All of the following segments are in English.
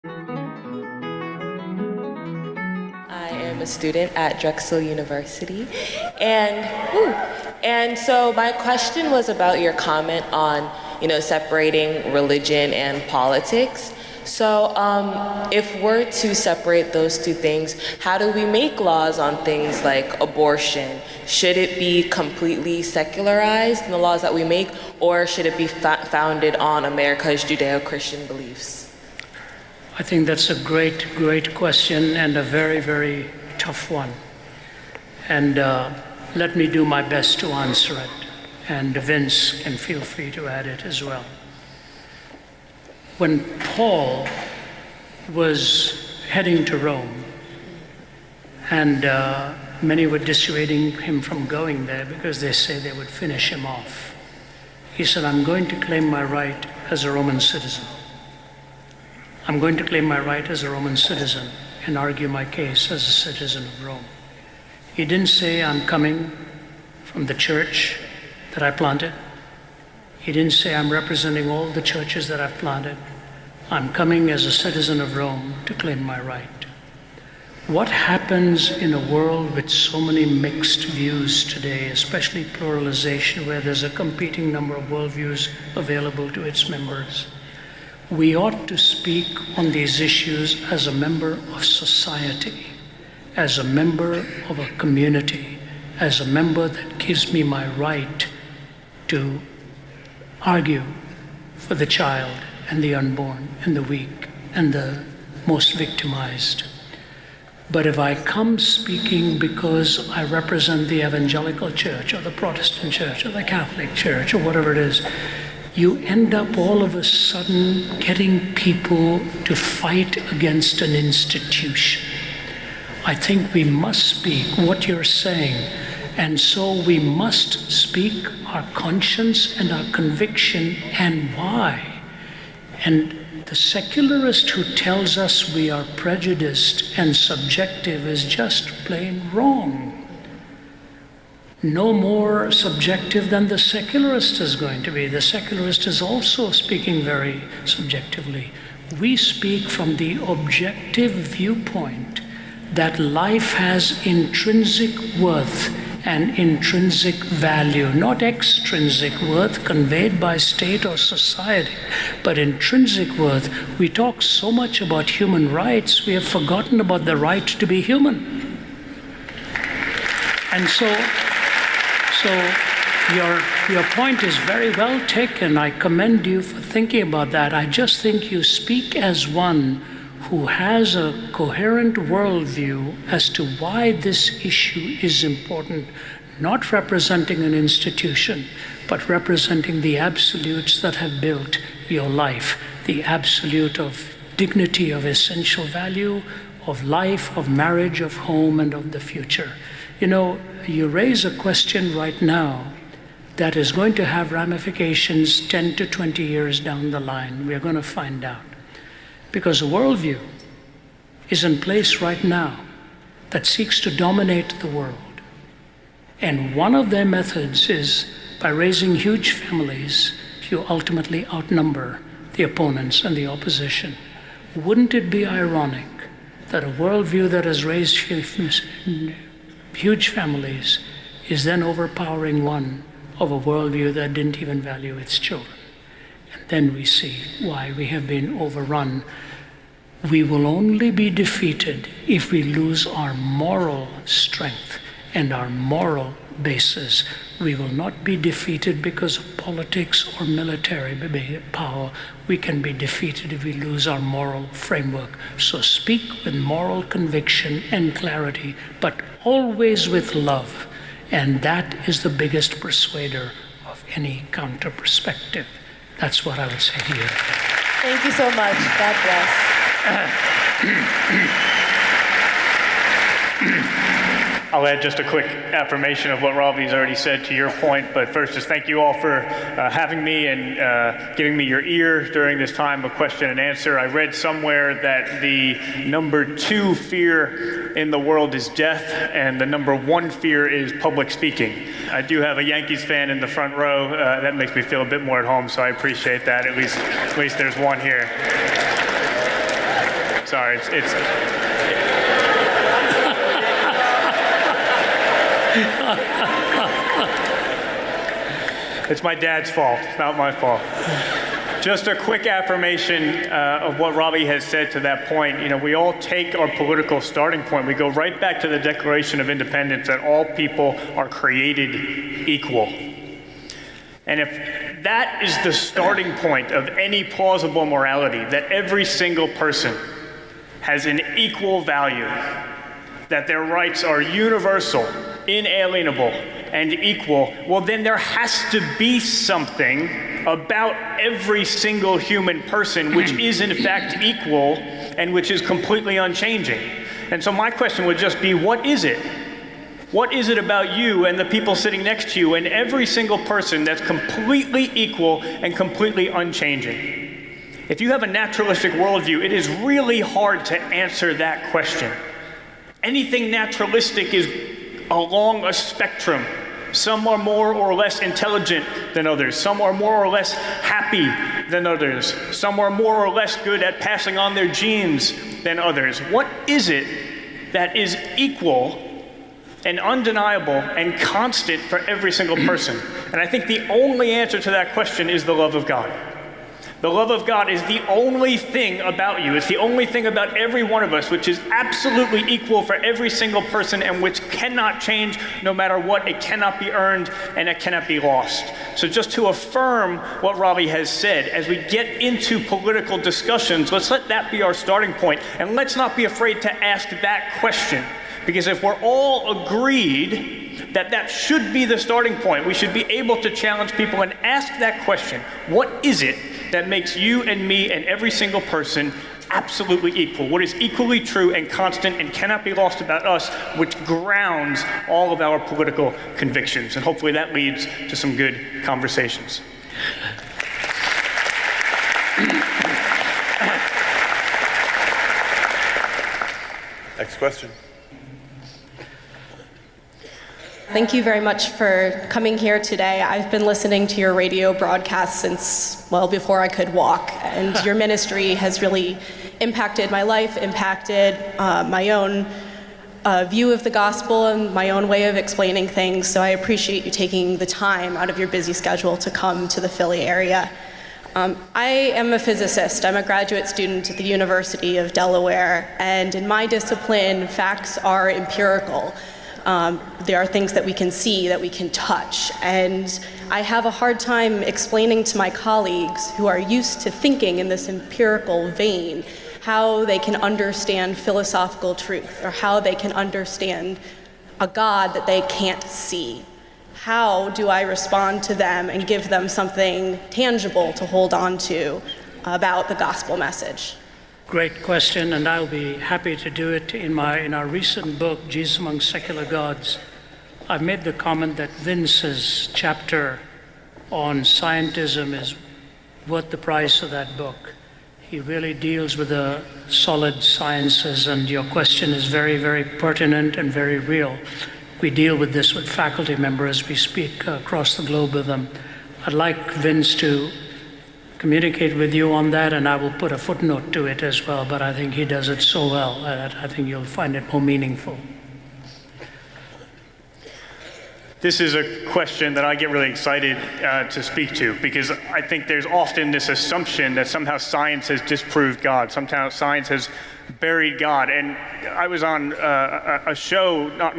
I am a student at Drexel University, and so my question was about your comment on, separating religion and politics. So, if we're to separate those two things, how do we make laws on things like abortion? Should it be completely secularized in the laws that we make, or should it be founded on America's Judeo-Christian beliefs? I think that's a great, great question and a very, very tough one. And let me do my best to answer it. And Vince can feel free to add it as well. When Paul was heading to Rome, and many were dissuading him from going there because they say they would finish him off, he said, I'm going to claim my right as a Roman citizen. I'm going to claim my right as a Roman citizen and argue my case as a citizen of Rome. He didn't say, I'm coming from the church that I planted. He didn't say, I'm representing all the churches that I've planted. I'm coming as a citizen of Rome to claim my right. What happens in a world with so many mixed views today, especially pluralization, where there's a competing number of worldviews available to its members? We ought to speak on these issues as a member of society, as a member of a community, as a member that gives me my right to argue for the child and the unborn and the weak and the most victimized. But if I come speaking because I represent the evangelical church or the Protestant church or the Catholic church or whatever it is, you end up all of a sudden getting people to fight against an institution. I think we must speak what you're saying, and so we must speak our conscience and our conviction and why. And the secularist who tells us we are prejudiced and subjective is just plain wrong. No more subjective than the secularist is going to be. The secularist is also speaking very subjectively. We speak from the objective viewpoint that life has intrinsic worth and intrinsic value, not extrinsic worth conveyed by state or society, but intrinsic worth. We talk so much about human rights, we have forgotten about the right to be human. And so your point is very well taken. I commend you for thinking about that. I just think you speak as one who has a coherent worldview as to why this issue is important, not representing an institution, but representing the absolutes that have built your life, the absolute of dignity, of essential value, of life, of marriage, of home, and of the future. You raise a question right now that is going to have ramifications 10 to 20 years down the line. We're going to find out. Because a worldview is in place right now that seeks to dominate the world. And one of their methods is by raising huge families, you ultimately outnumber the opponents and the opposition. Wouldn't it be ironic that a worldview that has raised huge families is then overpowering one of a worldview that didn't even value its children? And then we see why we have been overrun. We will only be defeated if we lose our moral strength and our moral basis. We will not be defeated because of politics or military power. We can be defeated if we lose our moral framework. So speak with moral conviction and clarity, but always with love. And that is the biggest persuader of any counter perspective. That's what I would say here. Thank you so much. God bless. I'll add just a quick affirmation of what Ravi's already said to your point, but first just thank you all for having me and giving me your ear during this time of question and answer. I read somewhere that the number 2 fear in the world is death, and the number 1 fear is public speaking. I do have a Yankees fan in the front row. That makes me feel a bit more at home, so I appreciate that. At least there's one here. Sorry, it's my dad's fault. It's not my fault. Just a quick affirmation of what Ravi has said to that point. You know, we all take our political starting point. We go right back to the Declaration of Independence that all people are created equal. And if that is the starting point of any plausible morality, that every single person has an equal value, that their rights are universal, inalienable, and equal, well, then there has to be something about every single human person which is in fact equal and which is completely unchanging. And so my question would just be, what is it? What is it about you and the people sitting next to you and every single person that's completely equal and completely unchanging? If you have a naturalistic worldview, it is really hard to answer that question. Anything naturalistic is along a spectrum. Some are more or less intelligent than others. Some are more or less happy than others. Some are more or less good at passing on their genes than others. What is it that is equal and undeniable and constant for every single person? And I think the only answer to that question is the love of God. The love of God is the only thing about you. It's the only thing about every one of us which is absolutely equal for every single person and which cannot change no matter what. It cannot be earned and it cannot be lost. So just to affirm what Ravi has said, as we get into political discussions, let's let that be our starting point. And let's not be afraid to ask that question. Because if we're all agreed that that should be the starting point, we should be able to challenge people and ask that question. What is it that makes you and me and every single person absolutely equal? What is equally true and constant and cannot be lost about us, which grounds all of our political convictions? And hopefully that leads to some good conversations. Next question. Thank you very much for coming here today. I've been listening to your radio broadcast since, well, before I could walk, and your ministry has really impacted my life, impacted my own view of the gospel and my own way of explaining things, so I appreciate you taking the time out of your busy schedule to come to the Philly area. I am a physicist. I'm a graduate student at the University of Delaware, and in my discipline, facts are empirical. There are things that we can see, that we can touch, and I have a hard time explaining to my colleagues who are used to thinking in this empirical vein how they can understand philosophical truth or how they can understand a God that they can't see. How do I respond to them and give them something tangible to hold on to about the gospel message? Great question, and I'll be happy to do it. In our recent book, Jesus Among Secular Gods, I've made the comment that Vince's chapter on scientism is worth the price of that book. He really deals with the solid sciences, and your question is very, very pertinent and very real. We deal with this with faculty members. We speak across the globe with them. I'd like Vince to communicate with you on that, and I will put a footnote to it as well, but I think he does it so well that I think you'll find it more meaningful. This is a question that I get really excited to speak to, because I think there's often this assumption that somehow science has disproved God, somehow science has buried God. And I was on a show not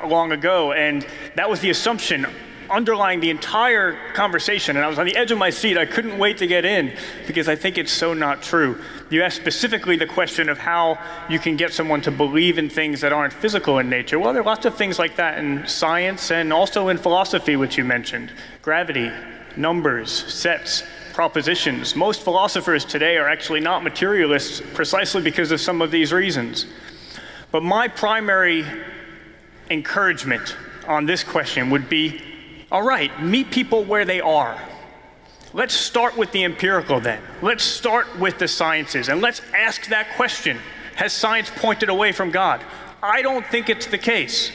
long ago, and that was the assumption underlying the entire conversation, and I was on the edge of my seat. I couldn't wait to get in because I think it's so not true. You asked specifically the question of how you can get someone to believe in things that aren't physical in nature. Well, there are lots of things like that in science and also in philosophy, which you mentioned. Gravity, numbers, sets, propositions. Most philosophers today are actually not materialists precisely because of some of these reasons. But my primary encouragement on this question would be, all right, meet people where they are. Let's start with the empirical then. Let's start with the sciences, and let's ask that question. Has science pointed away from God? I don't think it's the case.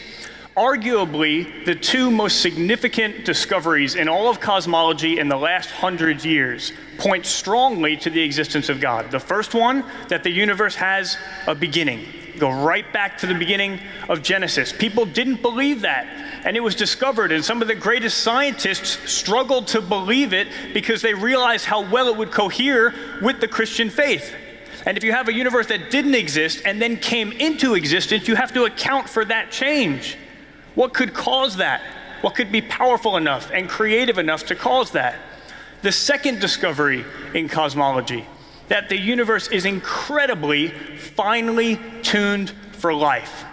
arguably the two most significant discoveries in all of cosmology in the last 100 years point strongly to the existence of God. The first one, that the universe has a beginning. Go right back to the beginning of Genesis. People didn't believe that, and it was discovered, and some of the greatest scientists struggled to believe it because they realized how well it would cohere with the Christian faith. And if you have a universe that didn't exist and then came into existence, you have to account for that change. What could cause that? What could be powerful enough and creative enough to cause that? The second discovery in cosmology, that the universe is incredibly finely tuned for life.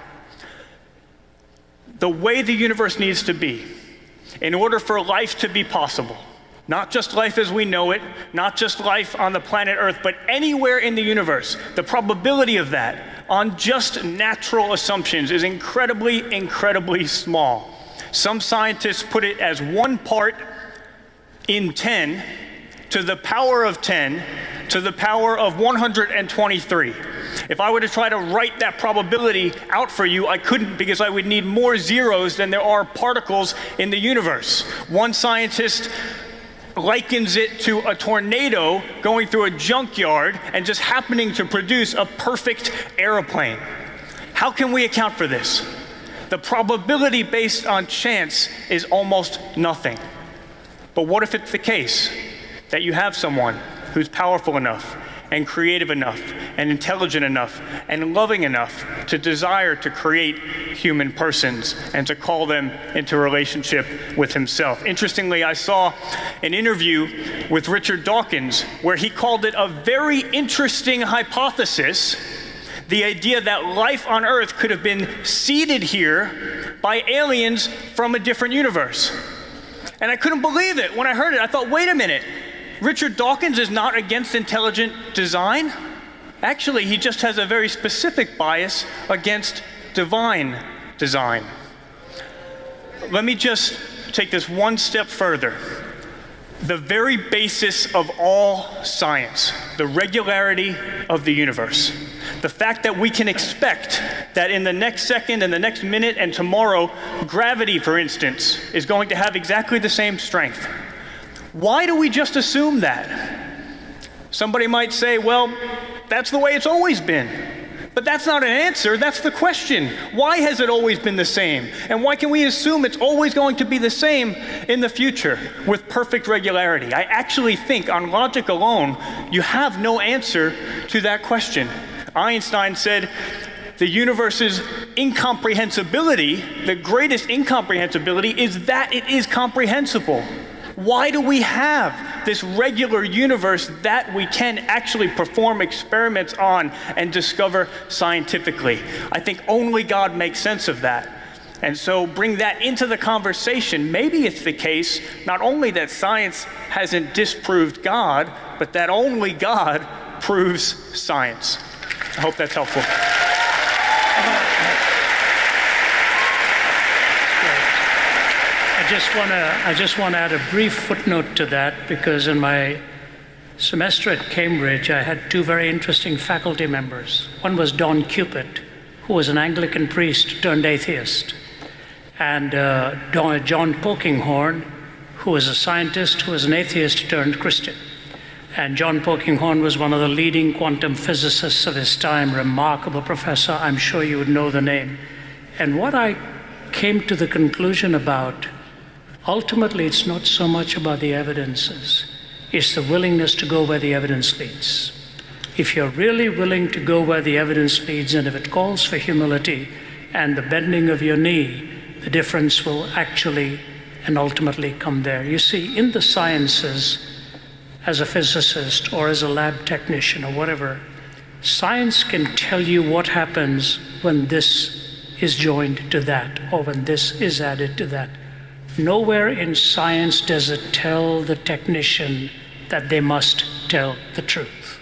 The way the universe needs to be, in order for life to be possible, not just life as we know it, not just life on the planet Earth, but anywhere in the universe, the probability of that on just natural assumptions is incredibly, incredibly small. Some scientists put it as 1 part in 10 to the power of 10 to the power of 123. If I were to try to write that probability out for you, I couldn't, because I would need more zeros than there are particles in the universe. One scientist likens it to a tornado going through a junkyard and just happening to produce a perfect airplane. How can we account for this? The probability based on chance is almost nothing. But what if it's the case that you have someone who's powerful enough and creative enough and intelligent enough and loving enough to desire to create human persons and to call them into relationship with himself? Interestingly, I saw an interview with Richard Dawkins where he called it a very interesting hypothesis, the idea that life on Earth could have been seeded here by aliens from a different universe. And I couldn't believe it. When I heard it, I thought, wait a minute. Richard Dawkins is not against intelligent design. Actually, he just has a very specific bias against divine design. Let me just take this one step further. The very basis of all science, the regularity of the universe, the fact that we can expect that in the next second and the next minute and tomorrow, gravity, for instance, is going to have exactly the same strength. Why do we just assume that? Somebody might say, well, that's the way it's always been. But that's not an answer, that's the question. Why has it always been the same? And why can we assume it's always going to be the same in the future with perfect regularity? I actually think on logic alone, you have no answer to that question. Einstein said the universe's incomprehensibility, the greatest incomprehensibility, is that it is comprehensible. Why do we have this regular universe that we can actually perform experiments on and discover scientifically? I think only God makes sense of that. And so bring that into the conversation. Maybe it's the case not only that science hasn't disproved God, but that only God proves science. I hope that's helpful. I just want to add a brief footnote to that, because in my semester at Cambridge, I had two very interesting faculty members. One was Don Cupid, who was an Anglican priest turned atheist, and John Polkinghorne, who was a scientist who was an atheist turned Christian. And John Polkinghorne was one of the leading quantum physicists of his time, remarkable professor. I'm sure you would know the name. And what I came to the conclusion about, ultimately, it's not so much about the evidences. It's the willingness to go where the evidence leads. If you're really willing to go where the evidence leads, and if it calls for humility and the bending of your knee, the difference will actually and ultimately come there. You see, in the sciences, as a physicist or as a lab technician or whatever, science can tell you what happens when this is joined to that, or when this is added to that. Nowhere in science does it tell the technician that they must tell the truth.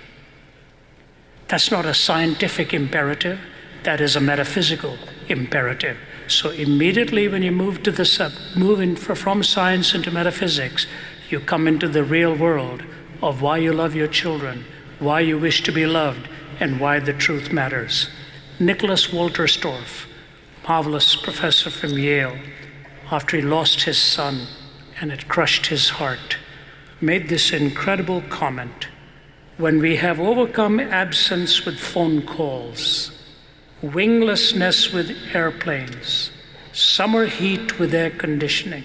That's not a scientific imperative, that is a metaphysical imperative. So immediately when you move from science into metaphysics, you come into the real world of why you love your children, why you wish to be loved, and why the truth matters. Nicholas Walterstorff, marvelous professor from Yale, after he lost his son and it crushed his heart, made this incredible comment: when we have overcome absence with phone calls, winglessness with airplanes, summer heat with air conditioning,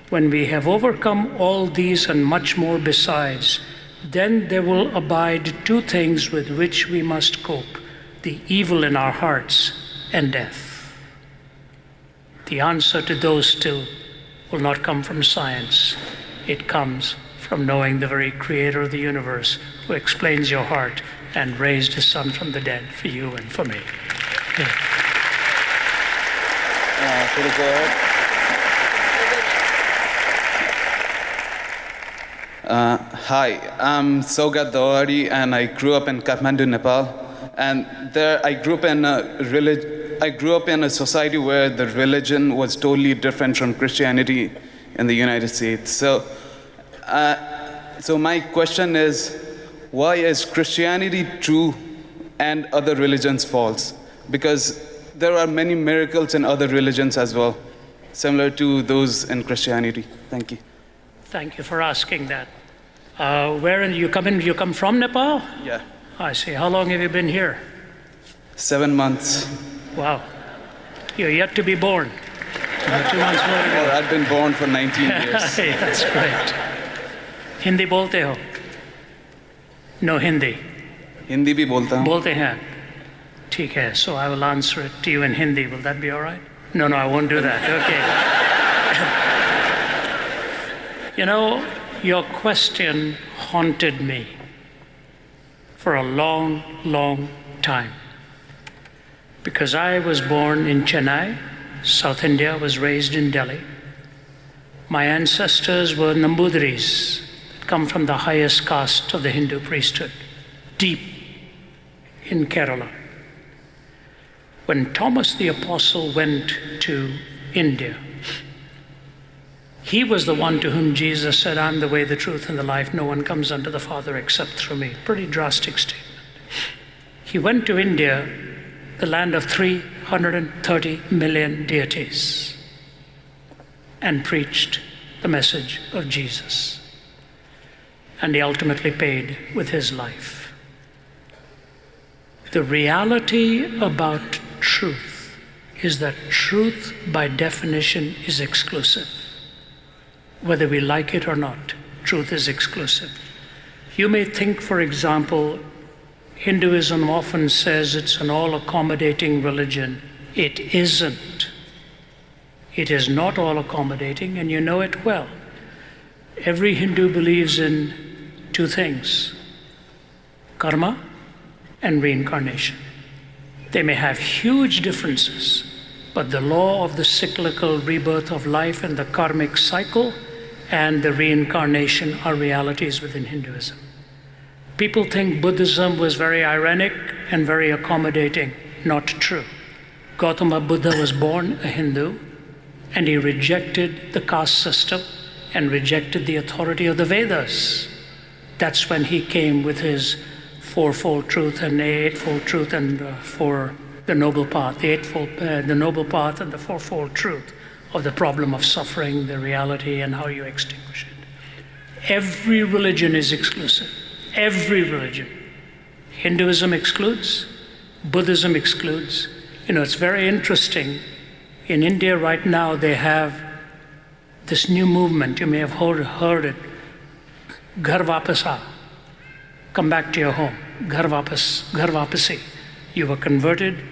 when we have overcome all these and much more besides, then there will abide two things with which we must cope: the evil in our hearts and death. The answer to those two will not come from science. It comes from knowing the very creator of the universe, who explains your heart and raised his son from the dead for you and for me. Yeah. Should I go ahead? Hi, I'm Sogat Dawari, and I grew up in Kathmandu, Nepal. And there, I grew up in a society where the religion was totally different from Christianity in the United States. So my question is, why is Christianity true and other religions false? Because there are many miracles in other religions as well, similar to those in Christianity. Thank you. Thank you for asking that. You come from Nepal? Yeah. I see. How long have you been here? 7 months. Wow. You're yet to be born. 2 months more to go. Well, I've been born for 19 years. That's great. Hindi bolte ho? No Hindi. Hindi bhi bolta hu. Bolte hain. Theek hai. So I will answer it to you in Hindi. Will that be all right? No, I won't do that. Okay. You know, your question haunted me for a long, long time. Because I was born in Chennai, South India, was raised in Delhi. My ancestors were Nambudris, that come from the highest caste of the Hindu priesthood, deep in Kerala. When Thomas the Apostle went to India, he was the one to whom Jesus said, "I'm the way, the truth, and the life. No one comes unto the Father except through me." Pretty drastic statement. He went to India, the land of 330 million deities, and preached the message of Jesus. And he ultimately paid with his life. The reality about truth is that truth, by definition, is exclusive. Whether we like it or not, truth is exclusive. You may think, for example, Hinduism often says it's an all-accommodating religion. It isn't. It is not all-accommodating, and you know it well. Every Hindu believes in two things: karma and reincarnation. They may have huge differences, but the law of the cyclical rebirth of life and the karmic cycle and the reincarnation are realities within Hinduism. People think Buddhism was very ironic and very accommodating. Not true. Gautama Buddha was born a Hindu, and he rejected the caste system and rejected the authority of the Vedas. That's when he came with his fourfold truth and the eightfold truth and for the noble path, the noble path and the fourfold truth of the problem of suffering, the reality, and how you extinguish it. Every religion is exclusive. Every religion. Hinduism excludes, Buddhism excludes. You know, it's very interesting. In India right now, they have this new movement. You may have heard it. Ghar Vapas Aa. Come back to your home. Ghar Vapasi. You were converted,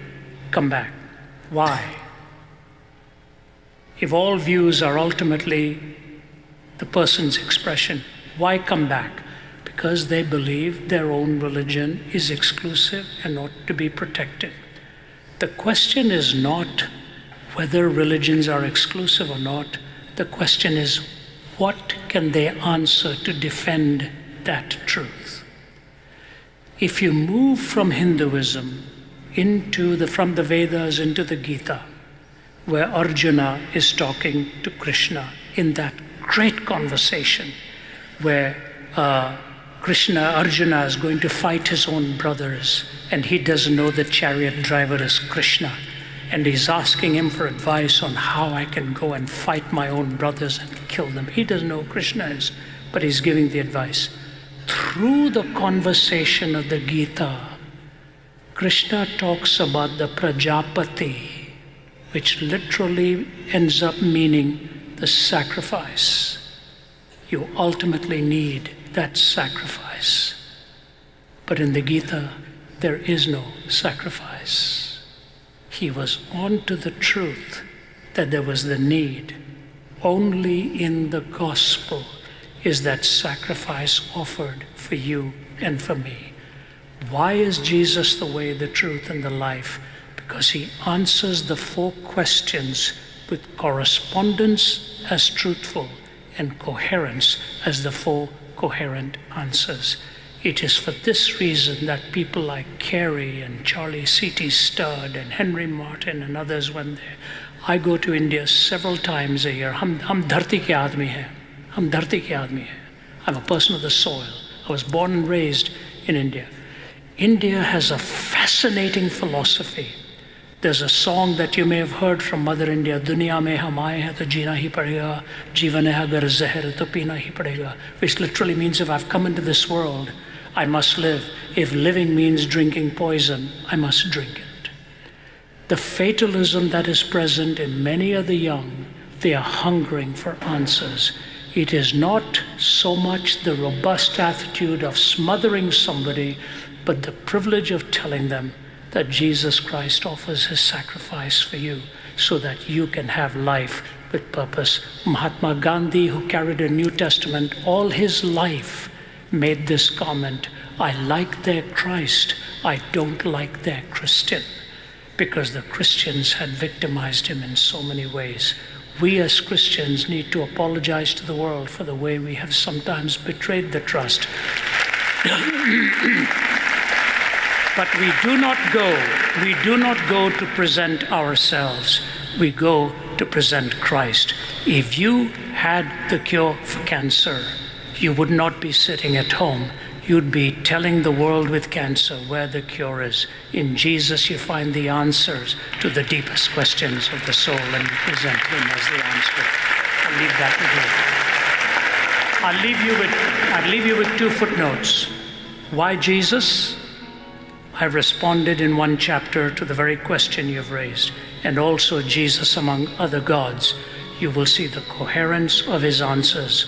come back. Why? If all views are ultimately the person's expression, why come back? Because they believe their own religion is exclusive and ought to be protected. The question is not whether religions are exclusive or not. The question is, what can they answer to defend that truth? If you move from Hinduism from the Vedas into the Gita, where Arjuna is talking to Krishna in that great conversation where Arjuna is going to fight his own brothers, and he doesn't know the chariot driver is Krishna. and he's asking him for advice on how I can go and fight my own brothers and kill them. He doesn't know who Krishna is, but he's giving the advice. Through the conversation of the Gita, Krishna talks about the Prajapati, which literally ends up meaning the sacrifice. You ultimately need that sacrifice. But in the Gita, there is no sacrifice. He was on to the truth that there was the need. Only in the gospel is that sacrifice offered for you and for me. Why is Jesus the way, the truth, and the life? Because he answers the 4 questions with correspondence as truthful and coherence as the 4 coherent answers. It is for this reason that people like Carey and Charlie C.T. Studd and Henry Martin and others, when I go to India several times a year, hum dharti ke aadmi hai. Hum dharti ke aadmi hai. I'm a person of the soil. I was born and raised in India. India has a fascinating philosophy. There's a song that you may have heard from Mother India, Duniya mein hum aaye hain to jeena hi padega, jeevan hai agar zahar to peena hi padega, which literally means if I've come into this world, I must live. If living means drinking poison, I must drink it. The fatalism that is present in many of the young, they are hungering for answers. It is not so much the robust attitude of smothering somebody, but the privilege of telling them that Jesus Christ offers his sacrifice for you so that you can have life with purpose. Mahatma Gandhi, who carried a New Testament all his life, made this comment, I like their Christ, I don't like their Christian, because the Christians had victimized him in so many ways. We as Christians need to apologize to the world for the way we have sometimes betrayed the trust. But we do not go to present ourselves. We go to present Christ. If you had the cure for cancer, you would not be sitting at home. You'd be telling the world with cancer where the cure is. In Jesus, you find the answers to the deepest questions of the soul, and you present him as the answer. I'll leave that with you. I'll leave you with 2 footnotes. Why Jesus? I've responded in 1 chapter to the very question you've raised, and also Jesus among other gods. You will see the coherence of his answers.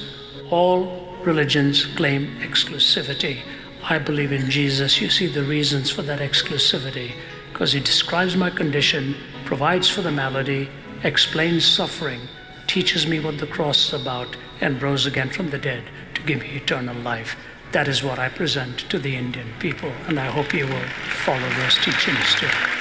All religions claim exclusivity. I believe in Jesus. You see the reasons for that exclusivity, because he describes my condition, provides for the malady, explains suffering, teaches me what the cross is about, and rose again from the dead to give me eternal life. That is what I present to the Indian people, and I hope you will follow those teachings too.